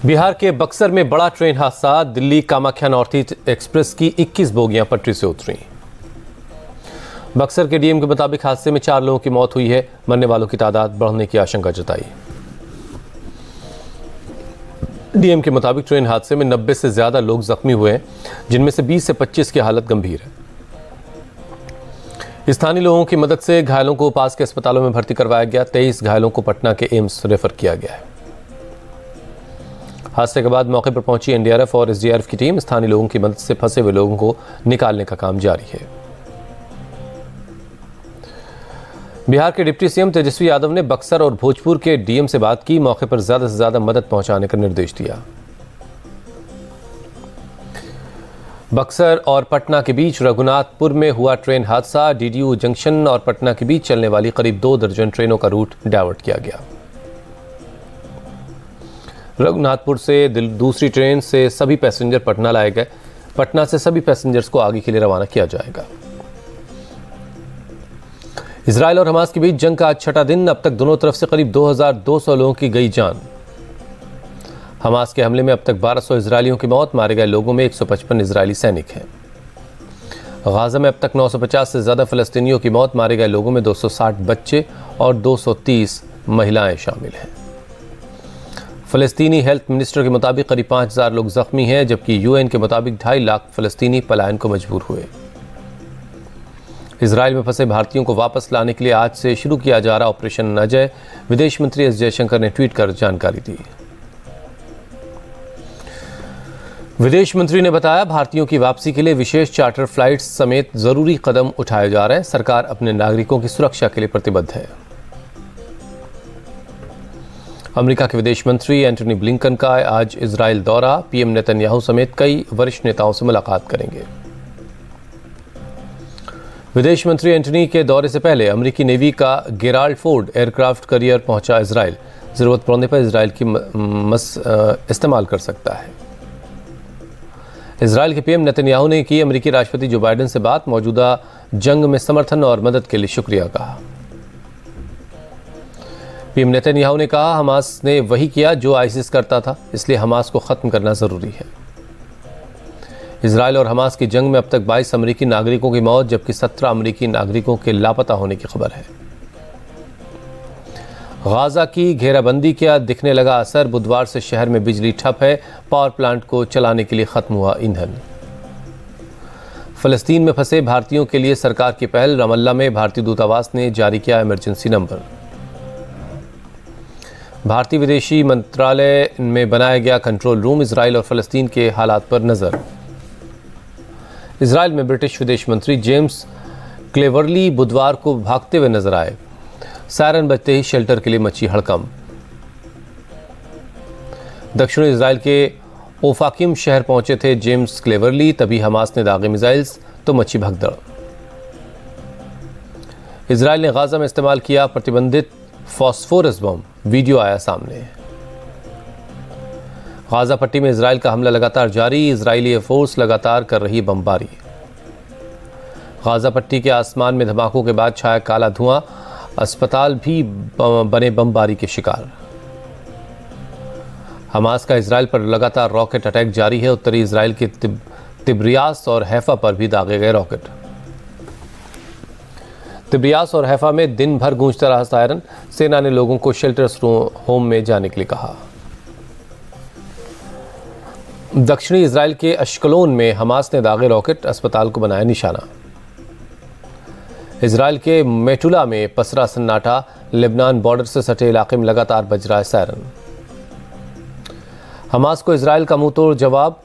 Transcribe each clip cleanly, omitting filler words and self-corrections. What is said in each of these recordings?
बिहार के बक्सर में बड़ा ट्रेन हादसा। Delhi Kamakhya north east express की 21 बोगियां पटरी से उतरी। बक्सर के डीएम के मुताबिक हादसे में 4 लोगों की मौत हुई है। मरने वालों की तादाद बढ़ने की आशंका जताई। डीएम के मुताबिक ट्रेन हादसे में 90 से ज्यादा लोग जख्मी हुए हैं, जिनमें से 20 से 25 की हालत गंभीर है। स्थानीय लोगों की मदद से घायलों को पास के अस्पतालों में भर्ती करवाया गया। 23 घायलों को पटना के एम्स रेफर किया गया है। हादसे के बाद मौके पर पहुंची एनडीआरएफ और एसडीआरएफ की टीम स्थानीय लोगों की मदद से फंसे हुए लोगों को निकालने का काम जारी है। बिहार के डिप्टी सीएम तेजस्वी यादव ने बक्सर और भोजपुर के डीएम से बात की। मौके पर ज्यादा से ज्यादा मदद पहुंचाने का निर्देश दिया। बक्सर और पटना के बीच रघुनाथपुर में हुआ ट्रेन हादसा। डीडीयू जंक्शन और पटना के बीच चलने वाली करीब 2 दर्जन ट्रेनों का रूट डायवर्ट किया गया। रघुनाथपुर से दूसरी ट्रेन से सभी पैसेंजर पटना लाए गए। पटना से सभी पैसेंजर्स को आगे के लिए रवाना किया जाएगा। इजराइल और हमास के बीच जंग का आज 6वां दिन। अब तक दोनों तरफ से करीब 2200 लोगों की गई जान। हमास के हमले में अब तक 1200 इजरायलियों की मौत। मारे गए लोगों में 155 इजरायली सैनिक हैं। गाजा में अब तक 950 से ज्यादा फलस्तीनियों की मौत। मारे गए लोगों में 260 बच्चे और 230 महिलाएं शामिल हैं। फलस्तीनी हेल्थ मिनिस्टर के मुताबिक करीब 5000 लोग जख्मी हैं, जबकि यूएन के मुताबिक 2.5 लाख फलस्तीनी पलायन को मजबूर हुए। इजराइल में फंसे भारतीयों को वापस लाने के लिए आज से शुरू किया जा रहा ऑपरेशन अजय। विदेश मंत्री एस जयशंकर ने ट्वीट कर जानकारी दी। विदेश मंत्री ने बताया, भारतीयों की वापसी के लिए विशेष चार्टर फ्लाइट्स समेत जरूरी कदम उठाए जा रहे हैं। सरकार अपने नागरिकों की सुरक्षा के लिए प्रतिबद्ध है। अमेरिका के विदेश मंत्री एंटनी ब्लिंकन का आज इजराइल दौरा। पीएम नेतन्याहू समेत कई वरिष्ठ नेताओं से मुलाकात करेंगे। विदेश मंत्री एंटनी के दौरे से पहले अमेरिकी नेवी का गेराल्ड फोर्ड एयरक्राफ्ट कैरियर पहुंचा इजराइल। जरूरत पड़ने पर इजराइल की इस्तेमाल कर सकता है। इजराइल के पीएम नेतन्याहू ने की अमेरिकी राष्ट्रपति जो बाइडेन से बात। मौजूदा जंग में समर्थन और मदद के लिए शुक्रिया कहा। पीएम नेतन्याहू ने कहा, हमास ने वही किया जो आईसिस करता था, इसलिए हमास को खत्म करना जरूरी है। इजराइल और हमास की जंग में अब तक 22 अमेरिकी नागरिकों की मौत, जबकि 17 अमेरिकी नागरिकों के लापता होने की खबर है। गाजा की घेराबंदी का दिखने लगा असर। बुधवार से शहर में बिजली ठप है। पावर प्लांट को चलाने के लिए खत्म हुआ ईंधन। फलस्तीन में फंसे भारतीयों के लिए सरकार की पहल। रमल्ला में भारतीय दूतावास ने जारी किया इमरजेंसी नंबर। भारतीय विदेशी मंत्रालय में बनाया गया कंट्रोल रूम। इजराइल और फलस्तीन के हालात पर नजर। इजराइल में ब्रिटिश विदेश मंत्री जेम्स क्लेवरली बुधवार को भागते हुए नजर आए। सायरन बजते ही शेल्टर के लिए मची हड़कंप। दक्षिणी इजराइल के ओफाकिम शहर पहुंचे थे जेम्स क्लेवरली, तभी हमास ने दागे मिसाइल्स तो मची भगदड़। इजराइल ने गाजा में इस्तेमाल किया प्रतिबंधित फॉस्फोरस बम। वीडियो आया सामने। गाजा पट्टी में इजराइल का हमला लगातार जारी। इजरायली एयरफोर्स लगातार कर रही बमबारी। गाजा पट्टी के आसमान में धमाकों के बाद छाया काला धुआं। अस्पताल भी बने बमबारी के शिकार। हमास का इजराइल पर लगातार रॉकेट अटैक जारी है। उत्तरी इजराइल के तिब्रियास और हैफा पर भी दागे गए रॉकेट। तिब्रियास और हैफा में दिन भर गूंजता रहा सायरन। सेना ने लोगों को शेल्टर्स होम में जाने के लिए कहा। दक्षिणी इजराइल के अश्कलोन में हमास ने दागे रॉकेट। अस्पताल को बनाया निशाना। इजराइल के मेटुला में पसरा सन्नाटा। लेबनान बॉर्डर से सटे इलाके में लगातार बज रहा है सायरन। हमास को इजराइल का मुंहतोड़ जवाब।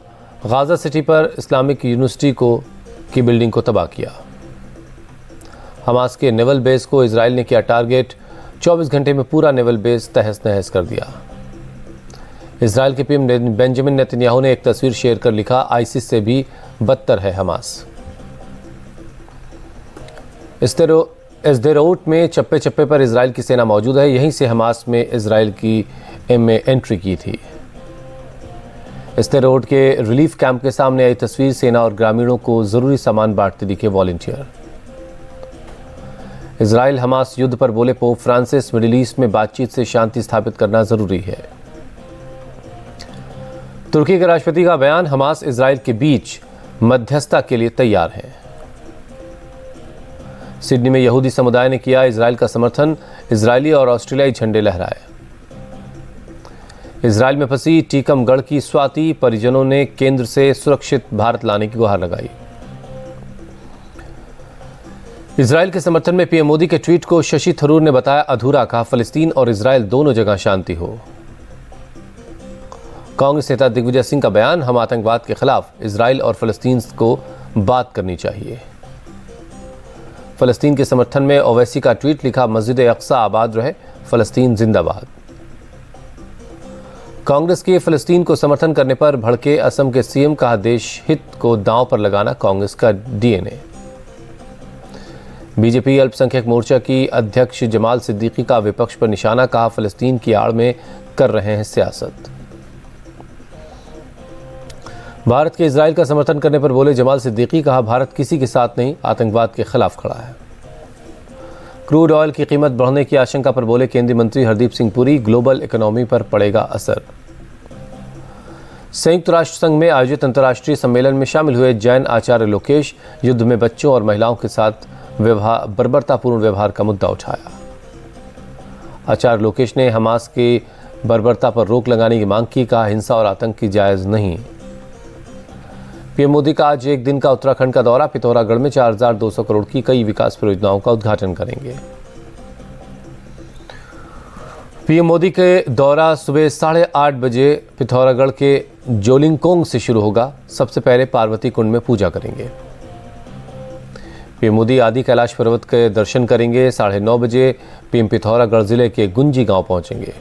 गाजा सिटी पर इस्लामिक यूनिवर्सिटी की बिल्डिंग को तबाह किया। हमास के नेवल बेस को इजराइल ने किया टारगेट। 24 घंटे में पूरा नेवल बेस तहस नहस कर दिया। इजराइल के पीएम बेंजामिन नेतन्याहू ने एक तस्वीर शेयर कर लिखा, आईसिस से भी बदतर है हमास। एस्देरोट में चप्पे चप्पे पर इजराइल की सेना मौजूद है। यहीं से हमास में इजराइल की एंट्री की थी। एस्देरोट के रिलीफ कैंप के सामने आई तस्वीर। सेना और ग्रामीणों को जरूरी सामान बांटते दिखे वॉलंटियर। इजराइल हमास युद्ध पर बोले पोप फ्रांसिस, मिडिल ईस्ट में बातचीत से शांति स्थापित करना जरूरी है। तुर्की के राष्ट्रपति का बयान, हमास इजराइल के बीच मध्यस्थता के लिए तैयार है। सिडनी में यहूदी समुदाय ने किया इजराइल का समर्थन, इजरायली और ऑस्ट्रेलियाई झंडे लहराए। इजराइल में फंसी टीकमगढ़ की स्वाति, परिजनों ने केंद्र से सुरक्षित भारत लाने की गुहार लगाई। इजराइल के समर्थन में पीएम मोदी के ट्वीट को शशि थरूर ने बताया अधूरा, कहा फलस्तीन और इजराइल दोनों जगह शांति हो। कांग्रेस नेता दिग्विजय सिंह का बयान, हम आतंकवाद के खिलाफ इजराइल और फलस्तीन को बात करनी चाहिए। फलस्तीन के समर्थन में ओवैसी का ट्वीट, लिखा मस्जिद अक्सा आबाद रहे, फलस्तीन जिंदाबाद। कांग्रेस के फलस्तीन को समर्थन करने पर भड़के असम के सीएम, कहा देश हित को दांव पर लगाना कांग्रेस का डीएनए। बीजेपी अल्पसंख्यक मोर्चा की अध्यक्ष जमाल सिद्दीकी का विपक्ष पर निशाना, कहा फलस्तीन की आड़ में कर रहे हैं सियासत। भारत के इजराइल का समर्थन करने पर बोले जमाल सिद्दीकी, कहा भारत किसी के साथ नहीं, आतंकवाद के खिलाफ खड़ा है। क्रूड ऑयल की कीमत बढ़ने की आशंका पर बोले केंद्रीय मंत्री हरदीप सिंह पुरी, ग्लोबल इकोनॉमी पर पड़ेगा असर। संयुक्त राष्ट्र संघ में आयोजित अंतर्राष्ट्रीय सम्मेलन में शामिल हुए जैन आचार्य लोकेश, युद्ध में बच्चों और महिलाओं के साथ बर्बरतापूर्ण व्यवहार का मुद्दा उठाया। आचार्य लोकेश ने हमास की बर्बरता पर रोक लगाने की मांग की, कहा हिंसा और आतंक की जायज नहीं। पीएम मोदी का आज एक दिन का उत्तराखंड का दौरा, पिथौरागढ़ में 4200 करोड़ की कई विकास परियोजनाओं का उद्घाटन करेंगे। पीएम मोदी के दौरा सुबह 8:30 बजे पिथौरागढ़ के जोलिंगकोंग से शुरू होगा। सबसे पहले पार्वती कुंड में पूजा करेंगे। पीएम मोदी आदि कैलाश पर्वत के दर्शन करेंगे। 9:30 बजे पीएम पिथौरागढ़ जिले के गुंजी गांव पहुंचेंगे।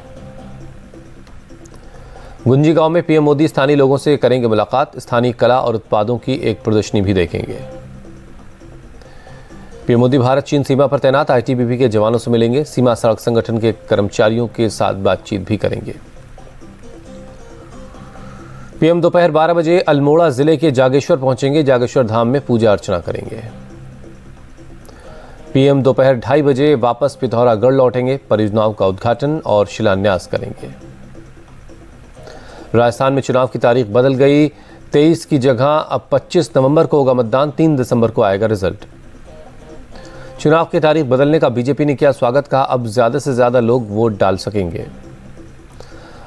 गुंजी गांव में पीएम मोदी स्थानीय लोगों से करेंगे मुलाकात, स्थानीय कला और उत्पादों की एक प्रदर्शनी भी देखेंगे। पीएम मोदी भारत चीन सीमा पर तैनात आईटीबीपी के जवानों से मिलेंगे। सीमा सड़क संगठन के कर्मचारियों के साथ बातचीत भी करेंगे। पीएम दोपहर 12 बजे अल्मोड़ा जिले के जागेश्वर पहुंचेंगे। जागेश्वर धाम में पूजा अर्चना करेंगे। पीएम दोपहर 2:30 बजे वापस पिथौरागढ़ लौटेंगे। परियोजनाओं का उद्घाटन और शिलान्यास करेंगे। राजस्थान में चुनाव की तारीख बदल गई। 23 की जगह अब 25 नवंबर को होगा मतदान, 3 दिसंबर को आएगा रिजल्ट। चुनाव की तारीख बदलने का बीजेपी ने किया स्वागत, कहा अब ज्यादा से ज्यादा लोग वोट डाल सकेंगे।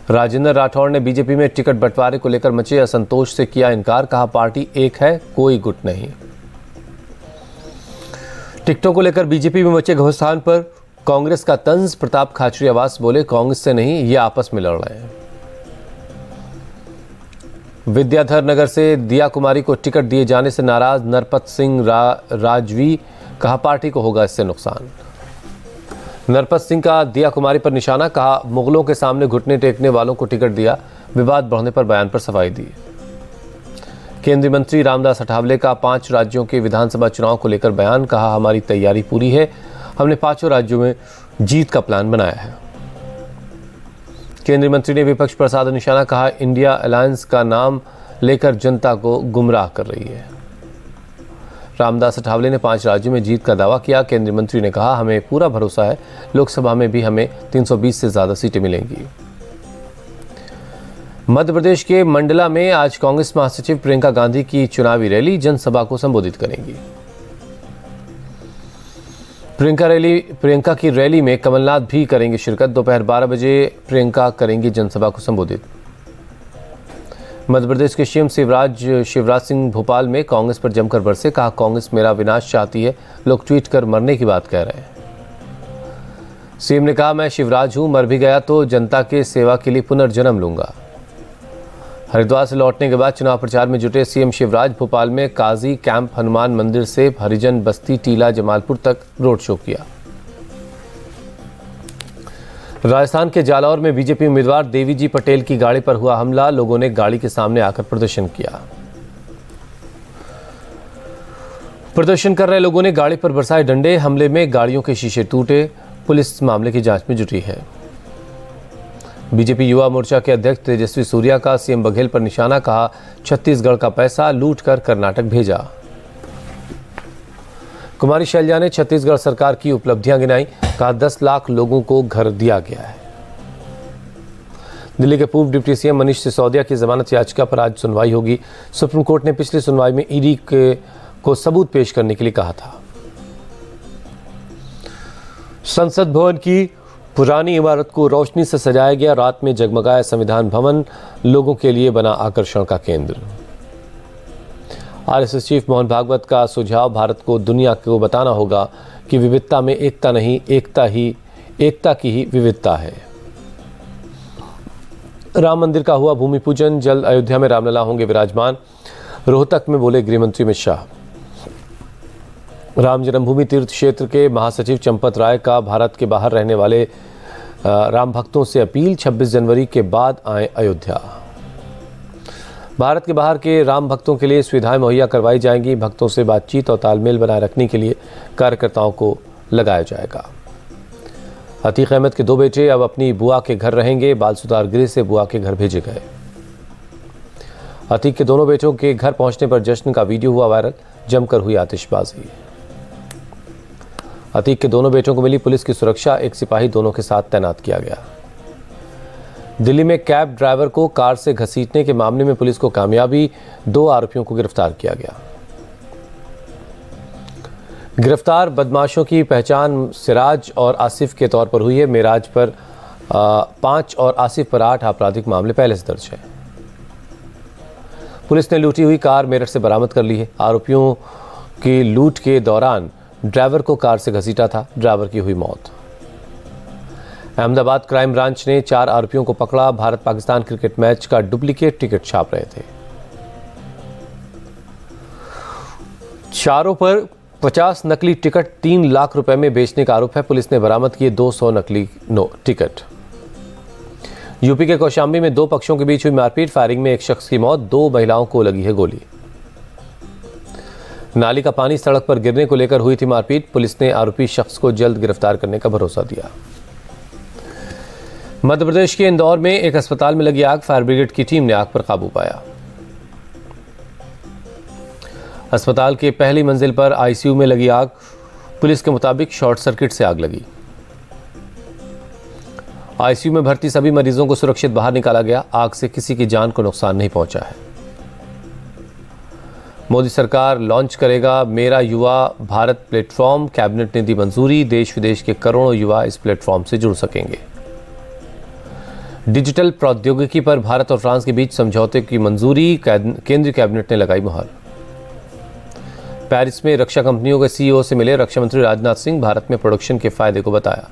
राजेंद्र राठौड़ ने बीजेपी में टिकट बंटवारे को लेकर मचे असंतोष से किया इनकार, कहा पार्टी एक है, कोई गुट नहीं। टिकटों को लेकर बीजेपी में मचे घमासान पर कांग्रेस का तंज, प्रताप खाचरियावास बोले कांग्रेस से नहीं, ये आपस में लड़ रहे हैं। विद्याधर नगर से दिया कुमारी को टिकट दिए जाने से नाराज नरपत सिंह राजवी, कहा पार्टी को होगा इससे नुकसान। नरपत सिंह का दिया कुमारी पर निशाना, कहा मुगलों के सामने घुटने टेकने वालों को टिकट दिया। विवाद बढ़ने पर बयान पर सफाई दी। केंद्रीय मंत्री रामदास अठावले का 5 राज्यों के विधानसभा चुनाव को लेकर बयान, कहा हमारी तैयारी पूरी है, हमने 5 राज्यों में जीत का प्लान बनाया है। केंद्रीय मंत्री ने विपक्ष पर साधा निशाना, कहा इंडिया अलायंस का नाम लेकर जनता को गुमराह कर रही है। रामदास अठावले ने 5 राज्यों में जीत का दावा किया। केंद्रीय मंत्री ने कहा हमें पूरा भरोसा है, लोकसभा में भी हमें 320 से ज्यादा सीटें मिलेंगी। मध्य प्रदेश के मंडला में आज कांग्रेस महासचिव प्रियंका गांधी की चुनावी रैली, जनसभा को संबोधित करेंगी। प्रियंका की रैली में कमलनाथ भी करेंगे शिरकत। दोपहर 12 बजे प्रियंका करेंगी जनसभा को संबोधित। मध्य प्रदेश के सीएम शिवराज सिंह भोपाल में कांग्रेस पर जमकर बरसे, कहा कांग्रेस मेरा विनाश चाहती है, लोग ट्वीट कर मरने की बात कह रहे हैं। सीएम ने कहा मैं शिवराज हूं, मर भी गया तो जनता के सेवा के लिए पुनर्जन्म लूंगा। हरिद्वार से लौटने के बाद चुनाव प्रचार में जुटे सीएम शिवराज भोपाल में काजी कैंप, हनुमान मंदिर से हरिजन बस्ती, टीला, जमालपुर तक रोड शो किया। राजस्थान के जालौर में बीजेपी उम्मीदवार देवीजी पटेल की गाड़ी पर हुआ हमला, लोगों ने गाड़ी के सामने आकर प्रदर्शन किया। प्रदर्शन कर रहे लोगों ने गाड़ी पर बरसाए डंडे, हमले में गाड़ियों के शीशे टूटे। पुलिस मामले की जांच में जुटी है। बीजेपी युवा मोर्चा के अध्यक्ष तेजस्वी सूर्या का सीएम बघेल पर निशाना, कहा छत्तीसगढ़ का पैसा लूट कर कर्नाटक भेजा। कुमारी शैलजा ने छत्तीसगढ़ सरकार की उपलब्धियां गिनाई, कहा 10 लाख लोगों को घर दिया गया है। दिल्ली के पूर्व डिप्टी सीएम मनीष सिसोदिया की जमानत याचिका पर आज सुनवाई होगी। सुप्रीम कोर्ट ने पिछली सुनवाई में ईडी को सबूत पेश करने के लिए कहा था। संसद भवन की पुरानी इमारत को रोशनी से सजाया गया। रात में जगमगाया संविधान भवन, लोगों के लिए बना आकर्षण का केंद्र। आरएसएस चीफ मोहन भागवत का सुझाव, भारत को दुनिया को बताना होगा कि विविधता में एकता नहीं, एकता की ही विविधता है। राम मंदिर का हुआ भूमि पूजन, जल्द अयोध्या में रामलला होंगे विराजमान। रोहतक में बोले गृहमंत्री अमित शाह। राम जन्मभूमि तीर्थ क्षेत्र के महासचिव चंपत राय का भारत के बाहर रहने वाले राम भक्तों से अपील, 26 जनवरी के बाद आए अयोध्या। भारत के बाहर के राम भक्तों के लिए सुविधाएं मुहैया करवाई जाएंगी। भक्तों से बातचीत और तालमेल बनाए रखने के लिए कार्यकर्ताओं को लगाया जाएगा। अतीक अहमद के 2 बेटे अब अपनी बुआ के घर रहेंगे। बाल सुधार गृह से बुआ के घर भेजे गए। अतीक के दोनों बेटों के घर पहुंचने पर जश्न का वीडियो हुआ वायरल, जमकर हुई आतिशबाजी। अतीक के दोनों बेटों को मिली पुलिस की सुरक्षा, एक सिपाही दोनों के साथ तैनात किया गया। दिल्ली में कैब ड्राइवर को कार से घसीटने के मामले में पुलिस को कामयाबी, 2 आरोपियों को गिरफ्तार किया गया। गिरफ्तार बदमाशों की पहचान सिराज और आसिफ के तौर पर हुई है। मेराज पर 5 और आसिफ पर 8 आपराधिक मामले पहले से दर्ज है। पुलिस ने लूटी हुई कार मेरठ से बरामद कर ली है। आरोपियों की लूट के दौरान ड्राइवर को कार से घसीटा था, ड्राइवर की हुई मौत। अहमदाबाद क्राइम ब्रांच ने 4 आरोपियों को पकड़ा। भारत पाकिस्तान क्रिकेट मैच का डुप्लीकेट टिकट छाप रहे थे। चारों पर 50 नकली टिकट 3 लाख रुपए में बेचने का आरोप है। पुलिस ने बरामद किए 200 नकली टिकट। यूपी के कौशाम्बी में 2 पक्षों के बीच हुई मारपीट, फायरिंग में एक शख्स की मौत, 2 महिलाओं को लगी है गोली। नाली का पानी सड़क पर गिरने को लेकर हुई थी मारपीट। पुलिस ने आरोपी शख्स को जल्द गिरफ्तार करने का भरोसा दिया। मध्य प्रदेश के इंदौर में एक अस्पताल में लगी आग, फायर ब्रिगेड की टीम ने आग पर काबू पाया। अस्पताल के पहली मंजिल पर आईसीयू में लगी आग। पुलिस के मुताबिक शॉर्ट सर्किट से आग लगी। आईसीयू में भर्ती सभी मरीजों को सुरक्षित बाहर निकाला गया। आग से किसी की जान को नुकसान नहीं पहुंचा है। मोदी सरकार लॉन्च करेगा मेरा युवा भारत प्लेटफॉर्म, कैबिनेट ने दी मंजूरी। देश विदेश के करोड़ों युवा इस प्लेटफॉर्म से जुड़ सकेंगे। डिजिटल प्रौद्योगिकी पर भारत और फ्रांस के बीच समझौते की मंजूरी, केंद्रीय कैबिनेट ने लगाई मुहर। पेरिस में रक्षा कंपनियों के सीईओ से मिले रक्षा मंत्री राजनाथ सिंह, भारत में प्रोडक्शन के फायदे को बताया।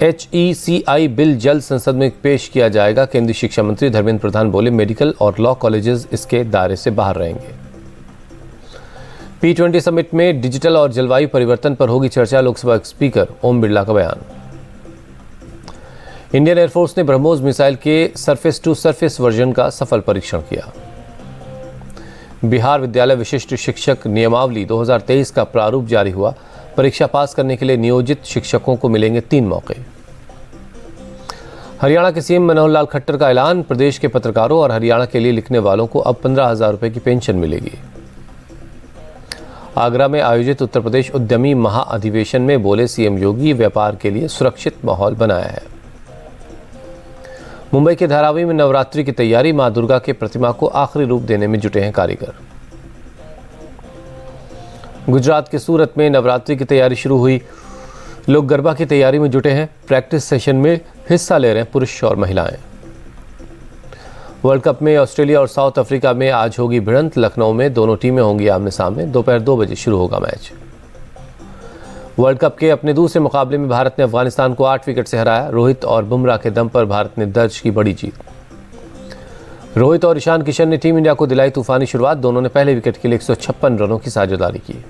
HECI बिल जल्द संसद में पेश किया जाएगा। केंद्रीय शिक्षा मंत्री धर्मेंद्र प्रधान बोले मेडिकल और लॉ कॉलेजेस इसके दायरे से बाहर रहेंगे। P20 समिट में डिजिटल और जलवायु परिवर्तन पर होगी चर्चा, लोकसभा स्पीकर ओम बिरला का बयान। इंडियन एयरफोर्स ने ब्रह्मोस मिसाइल के सरफेस टू सरफेस वर्जन का सफल परीक्षण किया। बिहार विद्यालय विशिष्ट शिक्षक नियमावली 2023 का प्रारूप जारी हुआ। परीक्षा पास करने के लिए नियोजित शिक्षकों को मिलेंगे 3 मौके। हरियाणा के सीएम मनोहर लाल खट्टर का ऐलान, प्रदेश के पत्रकारों और हरियाणा के लिए लिखने वालों को अब 15,000 रुपए की पेंशन मिलेगी। आगरा में आयोजित उत्तर प्रदेश उद्यमी महाअधिवेशन में बोले सीएम योगी, व्यापार के लिए सुरक्षित माहौल बनाया है। मुंबई के धारावी में नवरात्रि की तैयारी, मां दुर्गा के प्रतिमा को आखिरी रूप देने में जुटे हैं कारीगर। गुजरात के सूरत में नवरात्रि की तैयारी शुरू हुई। लोग गरबा की तैयारी में जुटे हैं। प्रैक्टिस सेशन में हिस्सा ले रहे हैं पुरुष और महिलाएं। वर्ल्ड कप में ऑस्ट्रेलिया और साउथ अफ्रीका में आज होगी भिड़ंत। लखनऊ में दोनों टीमें होंगी आमने सामने। दोपहर 2 बजे शुरू होगा मैच। वर्ल्ड कप के अपने दूसरे मुकाबले में भारत ने अफगानिस्तान को 8 विकेट से हराया। रोहित और बुमराह के दम पर भारत ने दर्ज की बड़ी जीत। रोहित और ईशान किशन ने टीम इंडिया को दिलाई तूफानी शुरुआत। दोनों ने पहले विकेट के लिए 156 रनों की साझेदारी की।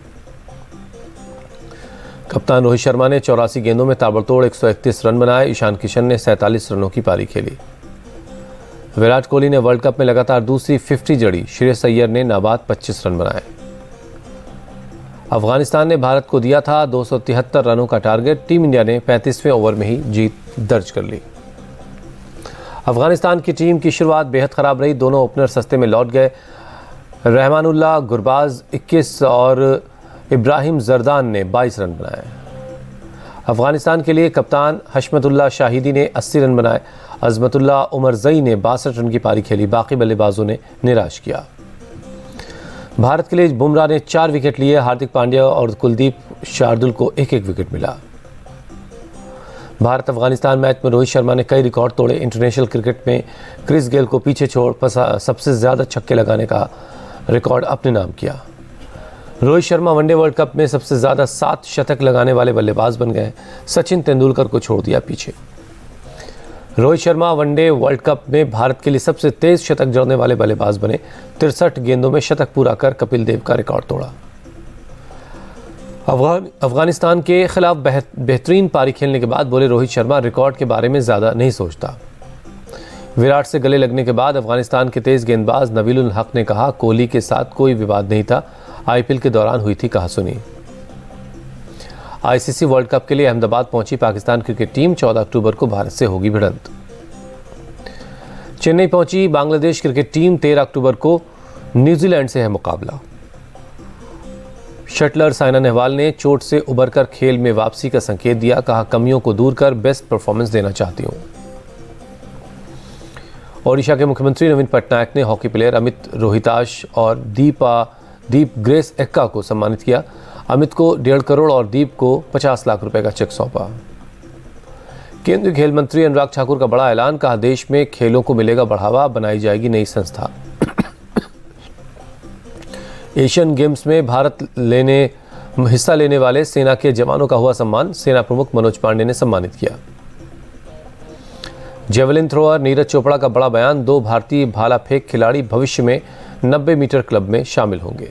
कप्तान रोहित शर्मा ने 84 गेंदों में ताबड़तोड़ 131 रन बनाए। ईशान किशन ने 47 रनों की पारी खेली। विराट कोहली ने वर्ल्ड कप में लगातार दूसरी 50 जड़ी। श्रेयस अय्यर ने नाबाद 25 रन बनाए। अफगानिस्तान ने भारत को दिया था 273 रनों का टारगेट। टीम इंडिया ने 35वें ओवर में ही जीत दर्ज कर ली। अफगानिस्तान की टीम की शुरुआत बेहद खराब रही। दोनों ओपनर सस्ते में लौट गए। रहमानुल्लाह गुरबाज 21 और इब्राहिम जरदान ने 22 रन बनाए। अफगानिस्तान के लिए कप्तान हशमतुल्लाह शाहिदी ने 80 रन बनाए। अजमतुल्लाह उमरजई ने 62 रन की पारी खेली। बाकी बल्लेबाजों ने निराश किया। भारत के लिए बुमराह ने 4 विकेट लिए। हार्दिक पांड्या और कुलदीप शार्दुल को एक एक विकेट मिला। भारत अफगानिस्तान मैच में रोहित शर्मा ने कई रिकॉर्ड तोड़े। इंटरनेशनल क्रिकेट में क्रिस गेल को पीछे छोड़ सबसे ज़्यादा छक्के लगाने का रिकॉर्ड अपने नाम किया। Rohit Sharma one day world cup में सबसे ज़्यादा 7 शतक लगाने वाले बल्लेबाज बन गए। सचिन तेंदुलकर को छोड़ दिया पीछे। Rohit Sharma one day world cup में भारत के लिए सबसे तेज शतक जड़ने वाले बल्लेबाज बने। 63 गेंदों में शतक पूरा कर कपिल देव का रिकॉर्ड तोड़ा। अफगानिस्तान के खिलाफ बेहतरीन पारी खेलने के बाद बोले रोहित शर्मा, रिकॉर्ड के बारे में ज़्यादा नहीं सोचता। विराट से गले लगने के बाद अफगानिस्तान के तेज गेंदबाज नबीलुल हक ने कहा, कोहली के साथ कोई विवाद नहीं था, आईपीएल के दौरान हुई थी कहासुनी। आईसीसी वर्ल्ड कप के लिए अहमदाबाद पहुंची पाकिस्तान क्रिकेट टीम। 14 अक्टूबर को भारत से होगी भिड़ंत। चेन्नई पहुंची बांग्लादेश क्रिकेट टीम। 13 अक्टूबर को न्यूजीलैंड से है मुकाबला। शटलर साइना नेहवाल ने चोट से उबरकर खेल में वापसी का संकेत दिया। कहा, कमियों को दूर कर बेस्ट परफॉर्मेंस देना चाहती हूं। ओडिशा के मुख्यमंत्री नवीन पटनायक ने हॉकी प्लेयर अमित रोहिताश और दीप ग्रेस एक्का को सम्मानित किया। अमित को 1.5 करोड़ और दीप को 50 लाख रुपए का चेक सौंपा। केंद्रीय खेल मंत्री अनुराग ठाकुर का बड़ा ऐलान। कहा, देश में खेलों को मिलेगा बढ़ावा, बनाई जाएगी नई संस्था। एशियन गेम्स में हिस्सा लेने वाले सेना के जवानों का हुआ सम्मान। सेना प्रमुख मनोज पांडे ने सम्मानित किया। जेवलिन थ्रोअर नीरज चोपड़ा का बड़ा बयान। 2 भारतीय भाला फेंक खिलाड़ी भविष्य में 90 मीटर क्लब में शामिल होंगे।